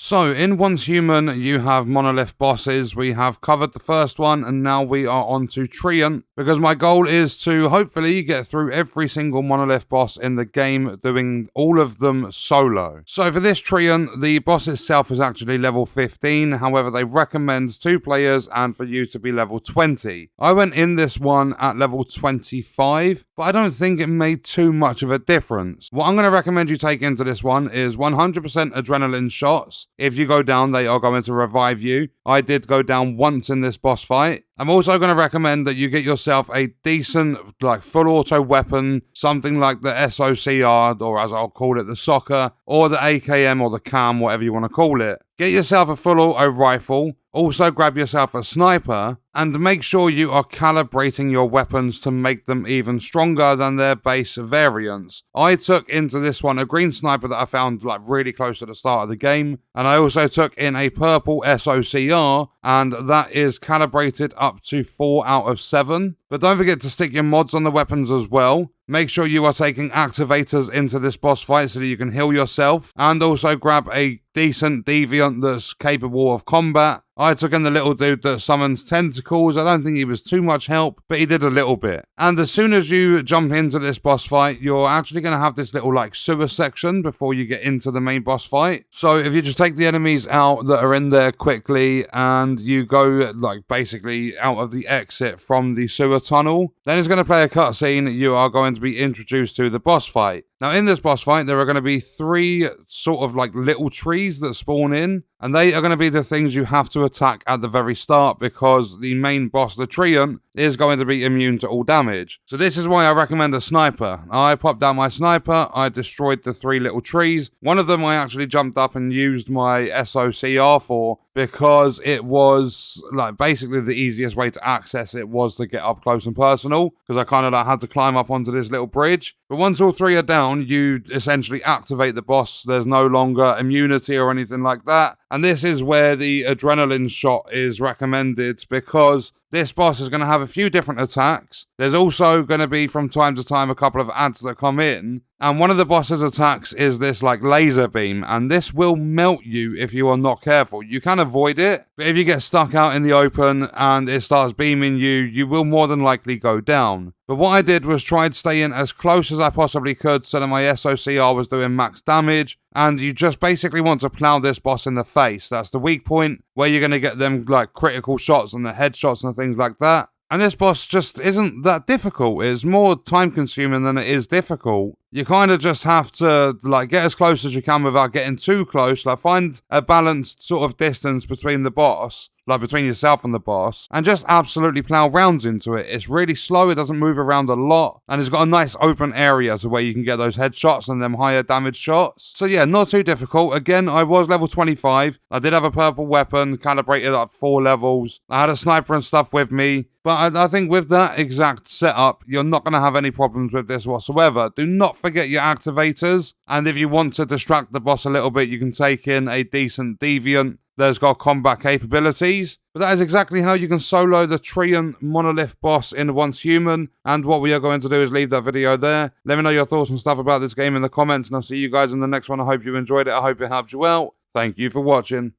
So, in Once Human, you have Monolith bosses. We have covered the first one, and now we are on to Treant, because my goal is to hopefully get through every single Monolith boss in the game, doing all of them solo. So, for this Treant, the boss itself is actually level 15, however, they recommend 2 players and for you to be level 20. I went in this one at level 25, but I don't think it made too much of a difference. What I'm going to recommend you take into this one is 100% adrenaline shots. If you go down, they are going to revive you. I did go down once in this boss fight. I'm also going to recommend that you get yourself a decent, full auto weapon, something like the SOCR, or as I'll call it, the Soccer, or the AKM, or the CAM, whatever you want to call it. Get yourself a full auto rifle. Also grab yourself a sniper, and make sure you are calibrating your weapons to make them even stronger than their base variants. I took into this one a green sniper that I found really close to the start of the game, and I also took in a purple SOCR, and that is calibrated up to 4 out of 7. But don't forget to stick your mods on the weapons as well. Make sure you are taking activators into this boss fight so that you can heal yourself, and also grab a decent deviant that's capable of combat. I took in the little dude that summons tentacles. I don't think he was too much help, but he did a little bit. And as soon as you jump into this boss fight, you're actually going to have this little sewer section before you get into the main boss fight. So if you just take the enemies out that are in there quickly, and you go basically out of the exit from the sewer tunnel, then it's going to play a cutscene. You are going to be introduced to the boss fight. Now, in this boss fight, there are going to be 3 sort of little trees that spawn in, and they are going to be the things you have to attack at the very start, because the main boss, the Treant, is going to be immune to all damage. So this is why I recommend a sniper. I popped out my sniper, I destroyed the 3 little trees. One of them I actually jumped up and used my SOCR for, because it was basically the easiest way to access it was to get up close and personal, because I kind of had to climb up onto this little bridge. But once all 3 are down, you essentially activate the boss. There's no longer immunity or anything like that. And this is where the adrenaline shot is recommended, because this boss is going to have a few different attacks. There's also going to be from time to time a couple of ads that come in. And one of the boss's attacks is this laser beam, and this will melt you if you are not careful. You can avoid it, but if you get stuck out in the open and it starts beaming you, you will more than likely go down. But what I did was try to stay in as close as I possibly could so that my SOCR was doing max damage, and you just basically want to plow this boss in the face. That's the weak point where you're going to get them critical shots and the headshots and things like that. And this boss just isn't that difficult. It's more time consuming than it is difficult. You kind of just have to get as close as you can without getting too close. Find a balanced sort of distance between the boss, between yourself and the boss, and just absolutely plow rounds into it. It's really slow, it doesn't move around a lot, and it's got a nice open area so where you can get those headshots and them higher damage shots. So yeah, not too difficult. Again, I was level 25. I did have a purple weapon, calibrated up 4 levels. I had a sniper and stuff with me. But I think with that exact setup, you're not going to have any problems with this whatsoever. Do not forget your activators. And if you want to distract the boss a little bit, you can take in a decent deviant that's got combat capabilities. But that is exactly how you can solo the Treant Monolith boss in Once Human. And what we are going to do is leave that video there. Let me know your thoughts and stuff about this game in the comments, and I'll see you guys in the next one. I hope you enjoyed it. I hope it helped you out. Thank you for watching.